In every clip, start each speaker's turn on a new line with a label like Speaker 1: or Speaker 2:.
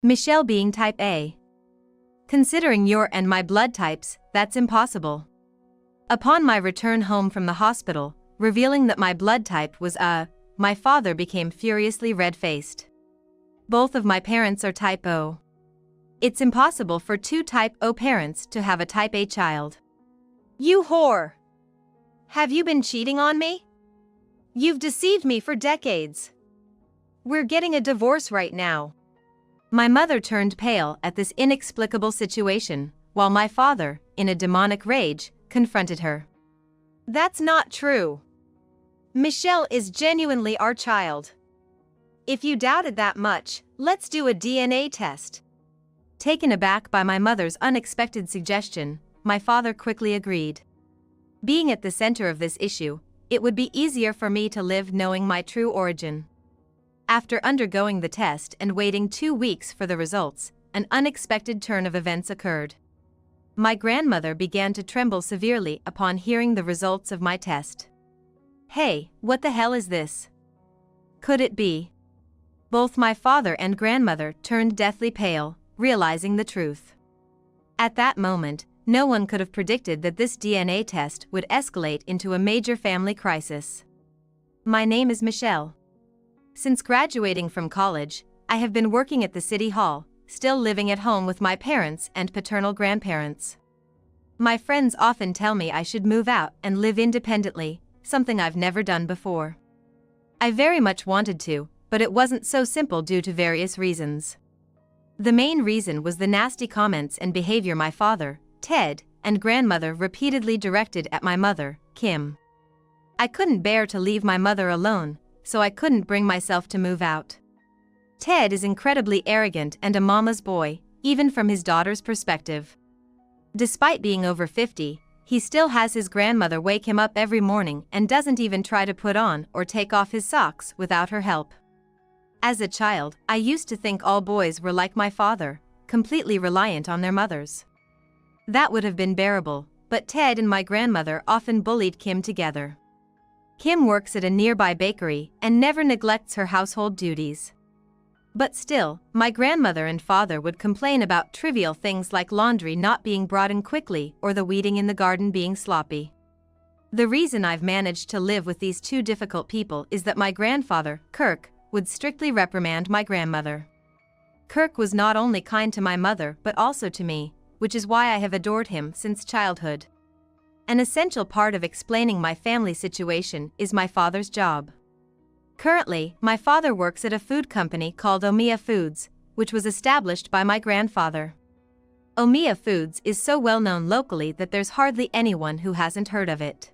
Speaker 1: Michelle being type A. Considering your and my blood types, that's impossible. Upon my return home from the hospital, revealing that my blood type was A, my father became furiously red-faced. Both of my parents are type O. It's impossible for two type O parents to have a type A child. You whore! Have you been cheating on me? You've deceived me for decades. We're getting a divorce right now. My mother turned pale at this inexplicable situation, while my father, in a demonic rage, confronted her. That's not true. Michelle is genuinely our child. If you doubt it that much, let's do a DNA test. Taken aback by my mother's unexpected suggestion, my father quickly agreed. Being at the center of this issue, it would be easier for me to live knowing my true origin. After undergoing the test and waiting 2 weeks for the results, an unexpected turn of events occurred. My grandmother began to tremble severely upon hearing the results of my test. Hey, what the hell is this? Could it be? Both my father and grandmother turned deathly pale, realizing the truth. At that moment, no one could have predicted that this DNA test would escalate into a major family crisis. My name is Michelle. Since graduating from college, I have been working at the city hall, still living at home with my parents and paternal grandparents. My friends often tell me I should move out and live independently, something I've never done before. I very much wanted to, but it wasn't so simple due to various reasons. The main reason was the nasty comments and behavior my father, Ted, and grandmother repeatedly directed at my mother, Kim. I couldn't bear to leave my mother alone, so I couldn't bring myself to move out. Ted is incredibly arrogant and a mama's boy, even from his daughter's perspective. Despite being over 50, he still has his grandmother wake him up every morning and doesn't even try to put on or take off his socks without her help. As a child, I used to think all boys were like my father, completely reliant on their mothers. That would have been bearable, but Ted and my grandmother often bullied Kim together. Kim works at a nearby bakery and never neglects her household duties. But still, my grandmother and father would complain about trivial things like laundry not being brought in quickly or the weeding in the garden being sloppy. The reason I've managed to live with these two difficult people is that my grandfather, Kirk, would strictly reprimand my grandmother. Kirk was not only kind to my mother but also to me, which is why I have adored him since childhood. An essential part of explaining my family situation is my father's job. Currently, my father works at a food company called Omiya Foods, which was established by my grandfather. Omiya Foods is so well known locally that there's hardly anyone who hasn't heard of it.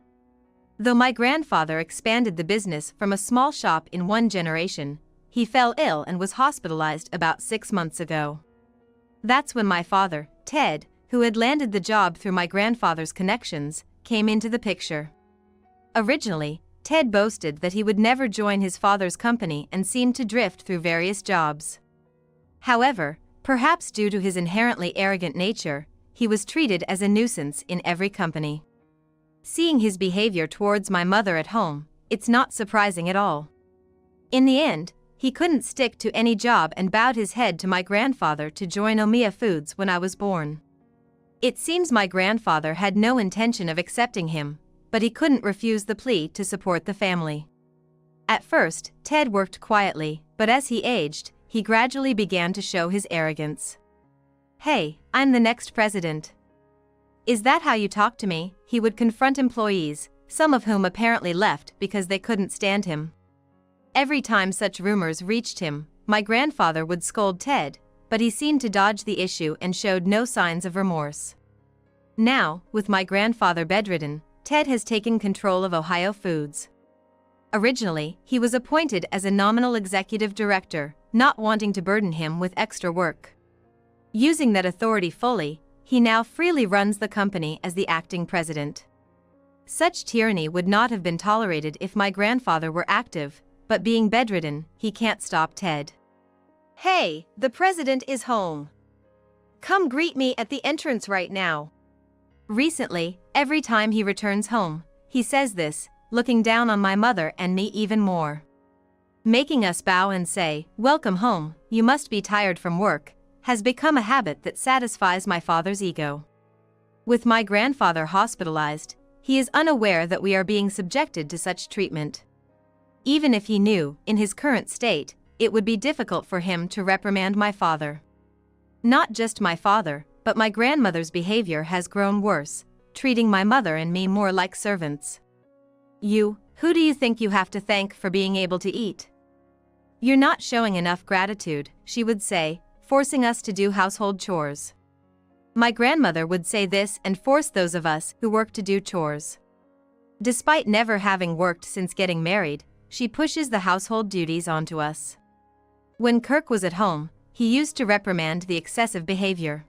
Speaker 1: Though my grandfather expanded the business from a small shop in one generation, he fell ill and was hospitalized about 6 months ago. That's when my father, Ted, who had landed the job through my grandfather's connections, came into the picture. Originally, Ted boasted that he would never join his father's company and seemed to drift through various jobs. However, perhaps due to his inherently arrogant nature, he was treated as a nuisance in every company. Seeing his behavior towards my mother at home, it's not surprising at all. In the end, he couldn't stick to any job and bowed his head to my grandfather to join Omiya Foods when I was born. It seems my grandfather had no intention of accepting him, but he couldn't refuse the plea to support the family. At first, Ted worked quietly, but as he aged, he gradually began to show his arrogance. "Hey, I'm the next president. Is that how you talk to me?" he would confront employees, some of whom apparently left because they couldn't stand him. Every time such rumors reached him, my grandfather would scold Ted, but he seemed to dodge the issue and showed no signs of remorse. Now, with my grandfather bedridden, Ted has taken control of Ohio Foods. Originally, he was appointed as a nominal executive director, not wanting to burden him with extra work. Using that authority fully, he now freely runs the company as the acting president. Such tyranny would not have been tolerated if my grandfather were active, but being bedridden, he can't stop Ted. "Hey, the president is home. Come greet me at the entrance right now." Recently, every time he returns home, he says this, looking down on my mother and me even more. Making us bow and say, "Welcome home, you must be tired from work," has become a habit that satisfies my father's ego. With my grandfather hospitalized, he is unaware that we are being subjected to such treatment. Even if he knew, in his current state, it would be difficult for him to reprimand my father. Not just my father, but my grandmother's behavior has grown worse, treating my mother and me more like servants. Who do you think you have to thank for being able to eat? You're not showing enough gratitude, she would say, forcing us to do household chores. My grandmother would say this and force those of us who work to do chores. Despite never having worked since getting married, she pushes the household duties onto us. When Kirk was at home, he used to reprimand the excessive behavior.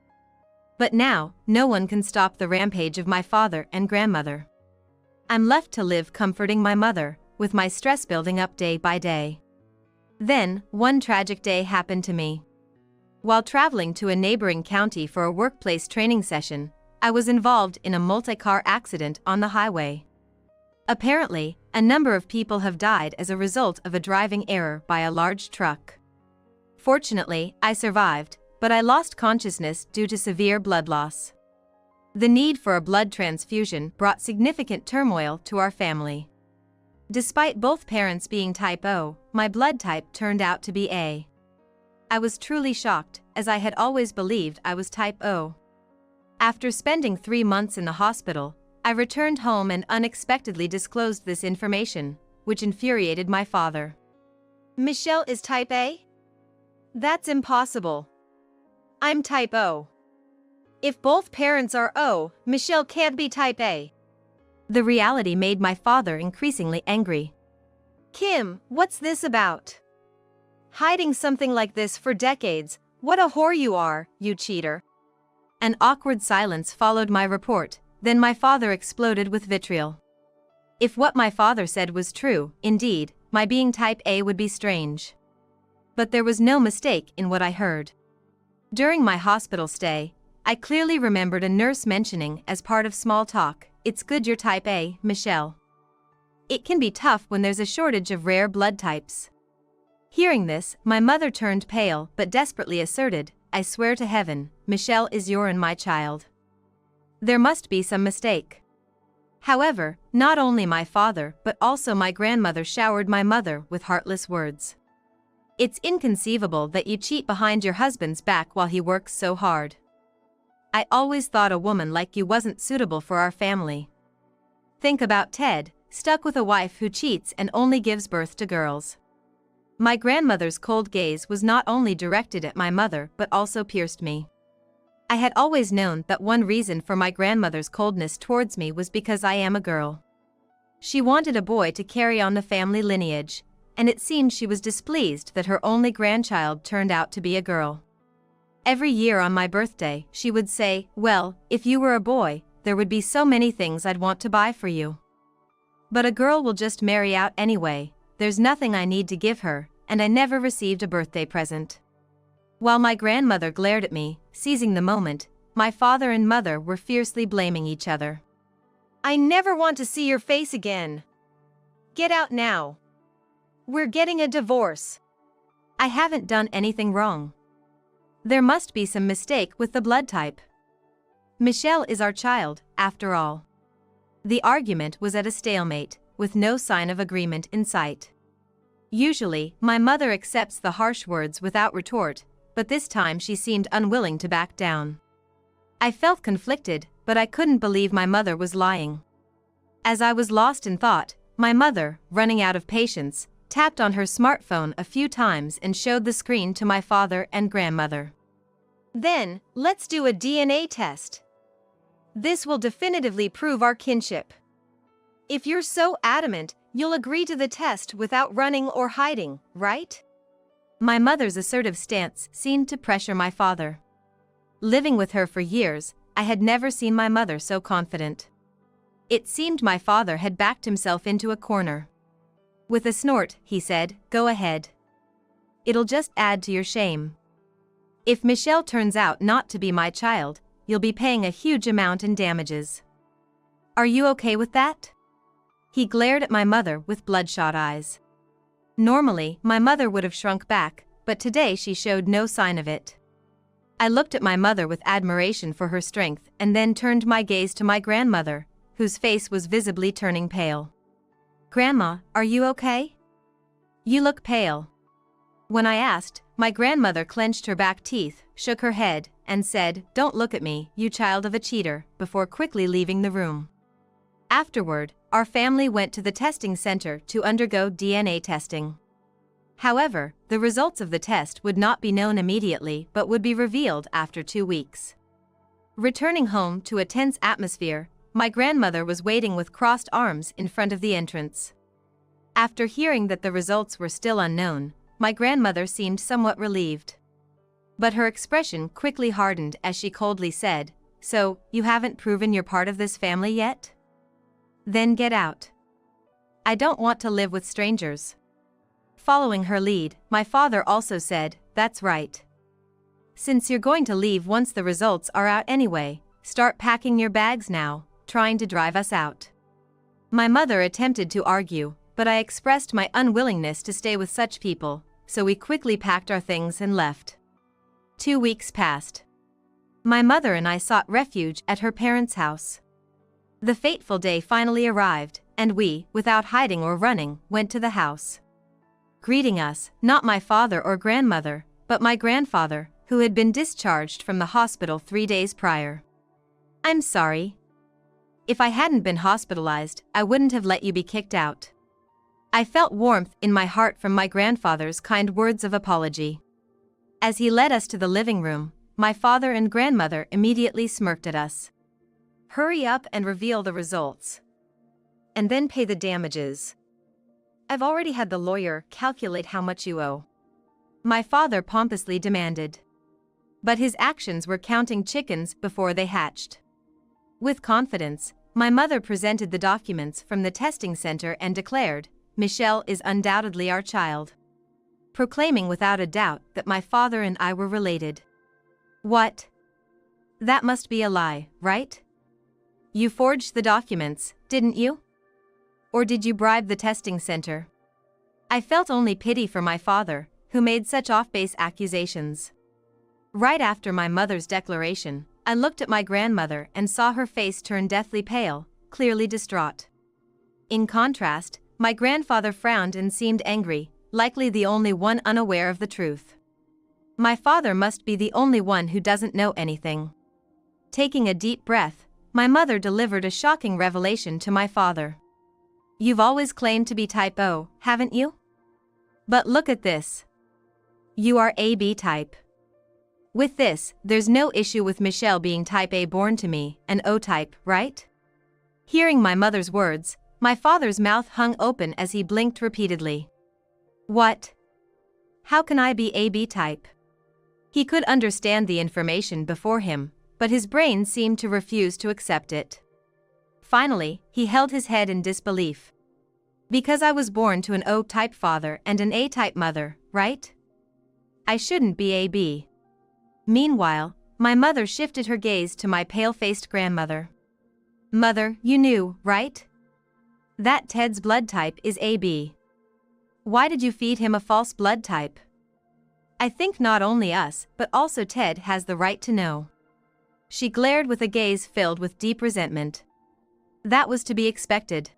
Speaker 1: But now, no one can stop the rampage of my father and grandmother. I'm left to live comforting my mother, with my stress building up day by day. Then, one tragic day happened to me. While traveling to a neighboring county for a workplace training session, I was involved in a multi-car accident on the highway. Apparently, a number of people have died as a result of a driving error by a large truck. Fortunately, I survived, but I lost consciousness due to severe blood loss. The need for a blood transfusion brought significant turmoil to our family. Despite both parents being type O, my blood type turned out to be A. I was truly shocked, as I had always believed I was type O. After spending 3 months in the hospital, I returned home and unexpectedly disclosed this information, which infuriated my father. "Michelle is type A? That's impossible. I'm type O. If both parents are O, Michelle can't be type A." The reality made my father increasingly angry. "Kim, what's this about? Hiding something like this for decades, what a whore you are, you cheater." An awkward silence followed my report, then my father exploded with vitriol. If what my father said was true, indeed, my being type A would be strange. But there was no mistake in what I heard. During my hospital stay, I clearly remembered a nurse mentioning as part of small talk, "It's good you're type A, Michelle. It can be tough when there's a shortage of rare blood types." Hearing this, my mother turned pale but desperately asserted, "I swear to heaven, Michelle is my child. There must be some mistake." However, not only my father but also my grandmother showered my mother with heartless words. "It's inconceivable that you cheat behind your husband's back while he works so hard. I always thought a woman like you wasn't suitable for our family. Think about Ted, stuck with a wife who cheats and only gives birth to girls." My grandmother's cold gaze was not only directed at my mother but also pierced me. I had always known that one reason for my grandmother's coldness towards me was because I am a girl. She wanted a boy to carry on the family lineage, and it seemed she was displeased that her only grandchild turned out to be a girl. Every year on my birthday, she would say, "Well, if you were a boy, there would be so many things I'd want to buy for you. But a girl will just marry out anyway, there's nothing I need to give her," and I never received a birthday present. While my grandmother glared at me, seizing the moment, my father and mother were fiercely blaming each other. "I never want to see your face again. Get out now. We're getting a divorce." I haven't done anything wrong. There must be some mistake with the blood type. Michelle is our child, after all. The argument was at a stalemate, with no sign of agreement in sight. Usually, my mother accepts the harsh words without retort, but this time she seemed unwilling to back down. I felt conflicted, but I couldn't believe my mother was lying. As I was lost in thought, my mother, running out of patience, tapped on her smartphone a few times and showed the screen to my father and grandmother. "Then, let's do a DNA test. This will definitively prove our kinship. If you're so adamant, you'll agree to the test without running or hiding, right?" My mother's assertive stance seemed to pressure my father. Living with her for years, I had never seen my mother so confident. It seemed my father had backed himself into a corner. With a snort, he said, "Go ahead. It'll just add to your shame. If Michelle turns out not to be my child, you'll be paying a huge amount in damages. Are you okay with that?" He glared at my mother with bloodshot eyes. Normally, my mother would have shrunk back, but today she showed no sign of it. I looked at my mother with admiration for her strength and then turned my gaze to my grandmother, whose face was visibly turning pale. "Grandma, are you okay? You look pale." When I asked, my grandmother clenched her back teeth, shook her head, and said, "Don't look at me, you child of a cheater," before quickly leaving the room. Afterward, our family went to the testing center to undergo DNA testing. However, the results of the test would not be known immediately but would be revealed after 2 weeks. Returning home to a tense atmosphere, my grandmother was waiting with crossed arms in front of the entrance. After hearing that the results were still unknown, my grandmother seemed somewhat relieved. But her expression quickly hardened as she coldly said, "So, you haven't proven you're part of this family yet? Then get out. I don't want to live with strangers." Following her lead, my father also said, "That's right. Since you're going to leave once the results are out anyway, start packing your bags now," trying to drive us out. My mother attempted to argue, but I expressed my unwillingness to stay with such people, so we quickly packed our things and left. 2 weeks passed. My mother and I sought refuge at her parents' house. The fateful day finally arrived, and we, without hiding or running, went to the house. Greeting us, not my father or grandmother, but my grandfather, who had been discharged from the hospital 3 days prior. "I'm sorry. If I hadn't been hospitalized, I wouldn't have let you be kicked out." I felt warmth in my heart from my grandfather's kind words of apology. As he led us to the living room, my father and grandmother immediately smirked at us. "Hurry up and reveal the results. And then pay the damages. I've already had the lawyer calculate how much you owe," my father pompously demanded. But his actions were counting chickens before they hatched. With confidence, my mother presented the documents from the testing center and declared, "Michelle is undoubtedly our child," proclaiming without a doubt that my father and I were related. "What? That must be a lie, right? You forged the documents, didn't you? Or did you bribe the testing center?" I felt only pity for my father, who made such off-base accusations. Right after my mother's declaration, I looked at my grandmother and saw her face turn deathly pale, clearly distraught. In contrast, my grandfather frowned and seemed angry, likely the only one unaware of the truth. My father must be the only one who doesn't know anything. Taking a deep breath, my mother delivered a shocking revelation to my father. "You've always claimed to be type O, haven't you? But look at this. You are AB type. With this, there's no issue with Michelle being type A born to me, an O type, right?" Hearing my mother's words, my father's mouth hung open as he blinked repeatedly. "What? How can I be AB type?" He could understand the information before him, but his brain seemed to refuse to accept it. Finally, he held his head in disbelief. "Because I was born to an O-type father and an A-type mother, right? I shouldn't be AB." Meanwhile, my mother shifted her gaze to my pale-faced grandmother. "Mother, you knew, right? That Ted's blood type is AB. Why did you feed him a false blood type? I think not only us, but also Ted has the right to know." She glared with a gaze filled with deep resentment. That was to be expected.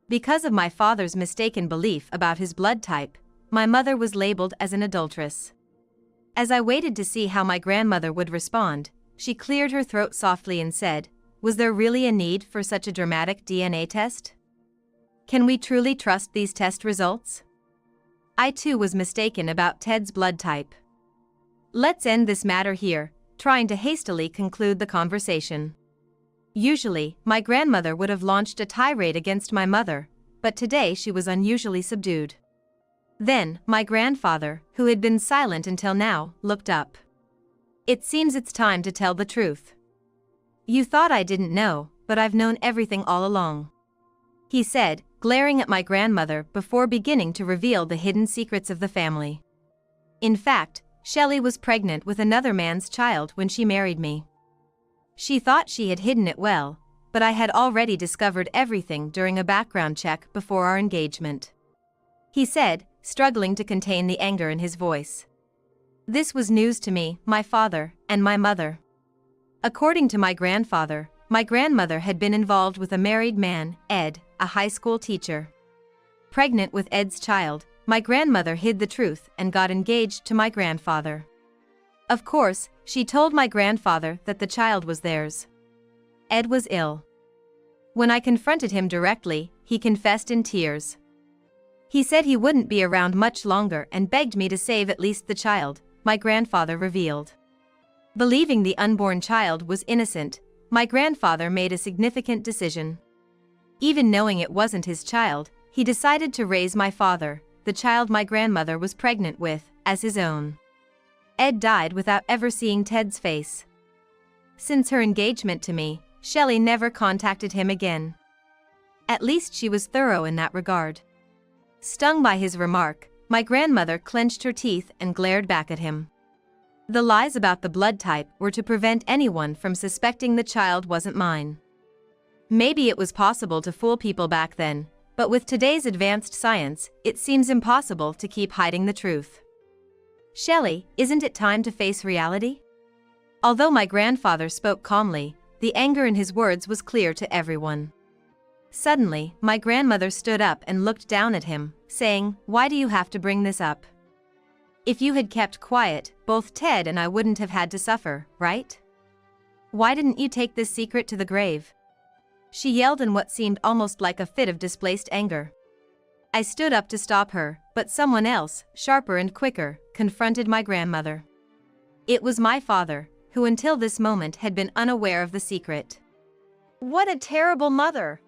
Speaker 1: Because of my father's mistaken belief about his blood type, my mother was labeled as an adulteress. As I waited to see how my grandmother would respond, she cleared her throat softly and said, "Was there really a need for such a dramatic DNA test? Can we truly trust these test results?" I too was mistaken about Ted's blood type. Let's end this matter here, trying to hastily conclude the conversation. Usually, my grandmother would have launched a tirade against my mother, but today she was unusually subdued. Then, my grandfather, who had been silent until now, looked up. "It seems it's time to tell the truth. You thought I didn't know, but I've known everything all along," he said, glaring at my grandmother before beginning to reveal the hidden secrets of the family. In fact, Shelley was pregnant with another man's child when she married me. She thought she had hidden it well, but I had already discovered everything during a background check before our engagement. He said, struggling to contain the anger in his voice. This was news to me, my father, and my mother. According to my grandmother had been involved with a married man, Ed, a high school teacher. Pregnant with Ed's child, my grandmother hid the truth and got engaged to my grandfather. Of course, she told my grandfather that the child was theirs. Ed was ill. When I confronted him directly, he confessed in tears. He said he wouldn't be around much longer and begged me to save at least the child, my grandfather revealed. Believing the unborn child was innocent, my grandfather made a significant decision. Even knowing it wasn't his child, he decided to raise my father, the child my grandmother was pregnant with, as his own. Ed died without ever seeing Ted's face. Since her engagement to me, Shelley never contacted him again. At least she was thorough in that regard. Stung by his remark, my grandmother clenched her teeth and glared back at him. The lies about the blood type were to prevent anyone from suspecting the child wasn't mine. Maybe it was possible to fool people back then, but with today's advanced science, it seems impossible to keep hiding the truth. Shelley, isn't it time to face reality? Although my grandfather spoke calmly, the anger in his words was clear to everyone. Suddenly, my grandmother stood up and looked down at him, saying, "Why do you have to bring this up? If you had kept quiet, both Ted and I wouldn't have had to suffer, right? Why didn't you take this secret to the grave?" She yelled in what seemed almost like a fit of displaced anger. I stood up to stop her, but someone else, sharper and quicker, confronted my grandmother. It was my father, who until this moment had been unaware of the secret. "What a terrible mother!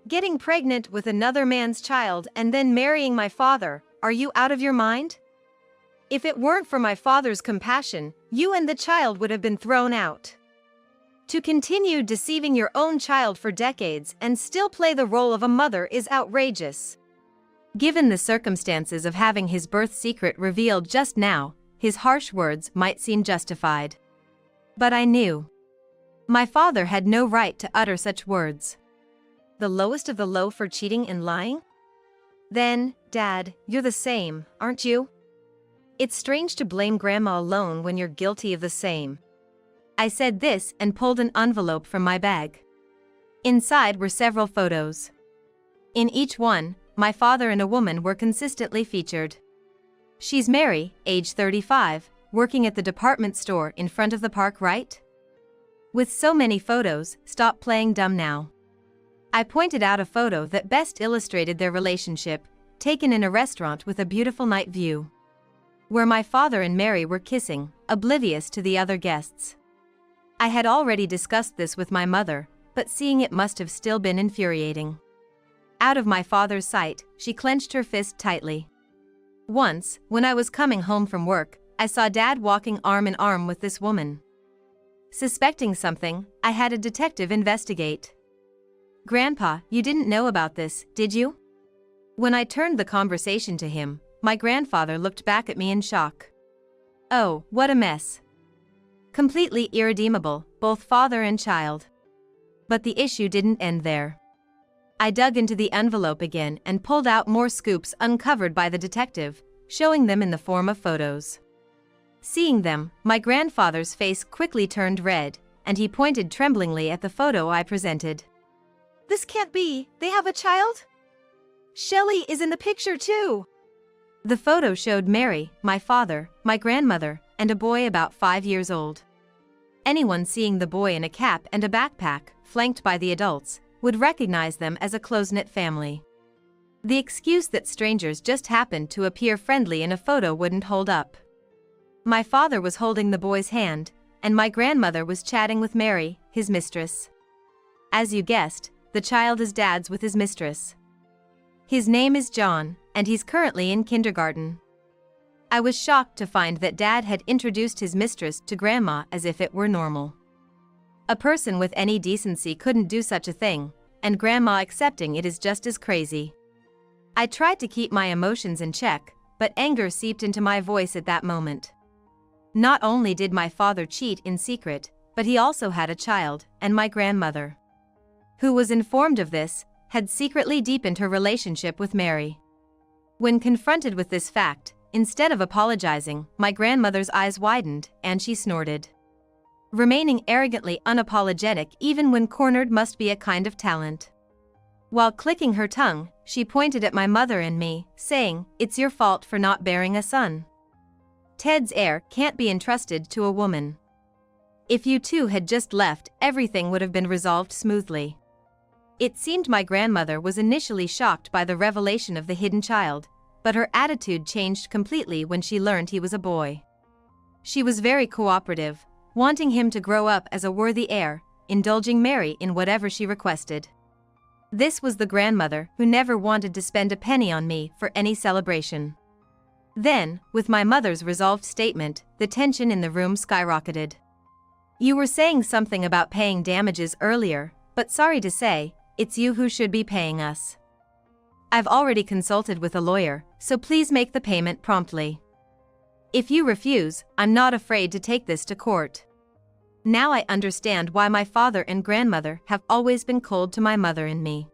Speaker 1: Getting pregnant with another man's child and then marrying my father, are you out of your mind? If it weren't for my father's compassion, you and the child would have been thrown out. To continue deceiving your own child for decades and still play the role of a mother is outrageous." Given the circumstances of having his birth secret revealed just now, his harsh words might seem justified. But I knew. My father had no right to utter such words. The lowest of the low for cheating and lying? Then, Dad, you're the same, aren't you? It's strange to blame Grandma alone when you're guilty of the same. I said this and pulled an envelope from my bag. Inside were several photos. In each one, my father and a woman were consistently featured. She's Mary, age 35, working at the department store in front of the park, right? With so many photos, stop playing dumb now. I pointed out a photo that best illustrated their relationship, taken in a restaurant with a beautiful night view, where my father and Mary were kissing, oblivious to the other guests. I had already discussed this with my mother, but seeing it must have still been infuriating. Out of my father's sight, she clenched her fist tightly. Once, when I was coming home from work, I saw Dad walking arm in arm with this woman. Suspecting something, I had a detective investigate. "Grandpa, you didn't know about this, did you?" When I turned the conversation to him, my grandfather looked back at me in shock. Oh, what a mess. Completely irredeemable, both father and child. But the issue didn't end there. I dug into the envelope again and pulled out more scoops uncovered by the detective, showing them in the form of photos. Seeing them, my grandfather's face quickly turned red, and he pointed tremblingly at the photo I presented. "This can't be, they have a child? Shelley is in the picture too." The photo showed Mary, my father, my grandmother, and a boy about 5 years old. Anyone seeing the boy in a cap and a backpack, flanked by the adults, would recognize them as a close-knit family. The excuse that strangers just happened to appear friendly in a photo wouldn't hold up. My father was holding the boy's hand, and my grandmother was chatting with Mary, his mistress. As you guessed, the child is Dad's with his mistress. His name is John, and he's currently in kindergarten. I was shocked to find that Dad had introduced his mistress to Grandma as if it were normal. A person with any decency couldn't do such a thing, and Grandma accepting it is just as crazy. I tried to keep my emotions in check, but anger seeped into my voice at that moment. Not only did my father cheat in secret, but he also had a child, and my grandmother, who was informed of this, had secretly deepened her relationship with Mary. When confronted with this fact, instead of apologizing, my grandmother's eyes widened and she snorted. Remaining arrogantly unapologetic even when cornered must be a kind of talent. While clicking her tongue, she pointed at my mother and me, saying, "It's your fault for not bearing a son. Ted's heir can't be entrusted to a woman. If you two had just left, everything would have been resolved smoothly." It seemed my grandmother was initially shocked by the revelation of the hidden child, but her attitude changed completely when she learned he was a boy. She was very cooperative, wanting him to grow up as a worthy heir, indulging Mary in whatever she requested. This was the grandmother who never wanted to spend a penny on me for any celebration. Then, with my mother's resolved statement, the tension in the room skyrocketed. "You were saying something about paying damages earlier, but sorry to say, it's you who should be paying us. I've already consulted with a lawyer, so please make the payment promptly. If you refuse, I'm not afraid to take this to court." Now I understand why my father and grandmother have always been cold to my mother and me.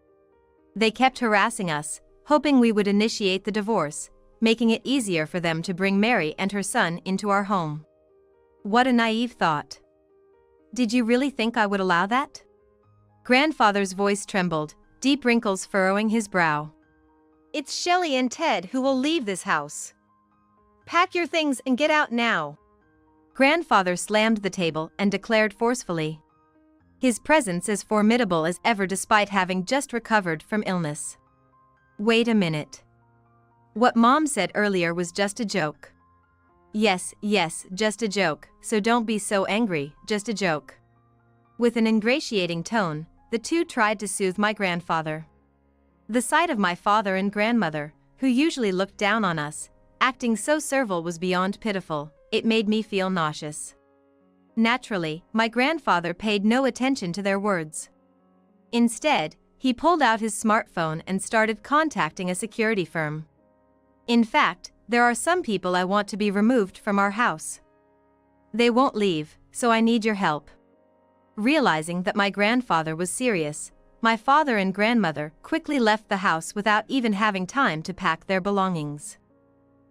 Speaker 1: They kept harassing us, hoping we would initiate the divorce, making it easier for them to bring Mary and her son into our home. What a naive thought. Did you really think I would allow that? Grandfather's voice trembled, deep wrinkles furrowing his brow. "It's Shelley and Ted who will leave this house. Pack your things and get out now." Grandfather slammed the table and declared forcefully. His presence as formidable as ever despite having just recovered from illness. "Wait a minute. What Mom said earlier was just a joke." Yes, just a joke, so don't be so angry, just a joke." With an ingratiating tone, the two tried to soothe my grandfather. The sight of my father and grandmother, who usually looked down on us, acting so servile was beyond pitiful. It made me feel nauseous. Naturally, my grandfather paid no attention to their words. Instead, he pulled out his smartphone and started contacting a security firm. "In fact, there are some people I want to be removed from our house. They won't leave, so I need your help." Realizing that my grandfather was serious, my father and grandmother quickly left the house without even having time to pack their belongings.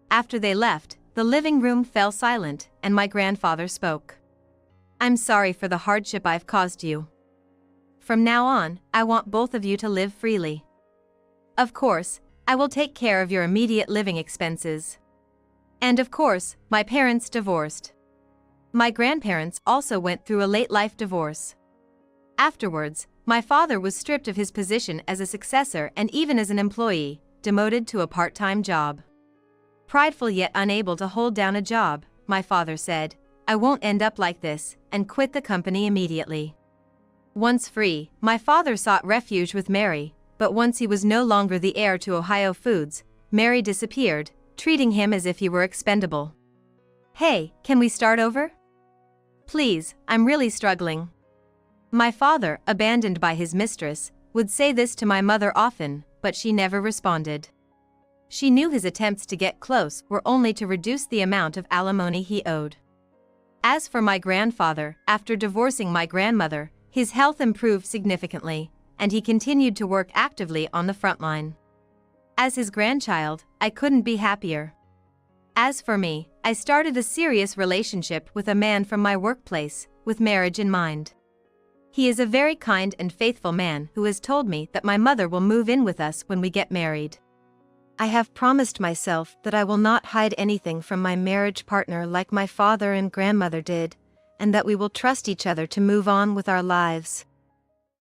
Speaker 1: After they left, the living room fell silent, and my grandfather spoke. "I'm sorry for the hardship I've caused you. From now on, I want both of you to live freely. Of course, I will take care of your immediate living expenses. And of course, my parents divorced. My grandparents also went through a late-life divorce. Afterwards, my father was stripped of his position as a successor and even as an employee, demoted to a part-time job. Prideful yet unable to hold down a job, my father said, 'I won't end up like this,' and quit the company immediately. Once free, my father sought refuge with Mary, but once he was no longer the heir to Ohio Foods, Mary disappeared, treating him as if he were expendable. Hey, can we start over? Please, I'm really struggling." My father, abandoned by his mistress, would say this to my mother often, but she never responded. She knew his attempts to get close were only to reduce the amount of alimony he owed. As for my grandfather, after divorcing my grandmother, his health improved significantly, and he continued to work actively on the front line. As his grandchild, I couldn't be happier. As for me, I started a serious relationship with a man from my workplace, with marriage in mind. He is a very kind and faithful man who has told me that my mother will move in with us when we get married. I have promised myself that I will not hide anything from my marriage partner like my father and grandmother did, and that we will trust each other to move on with our lives.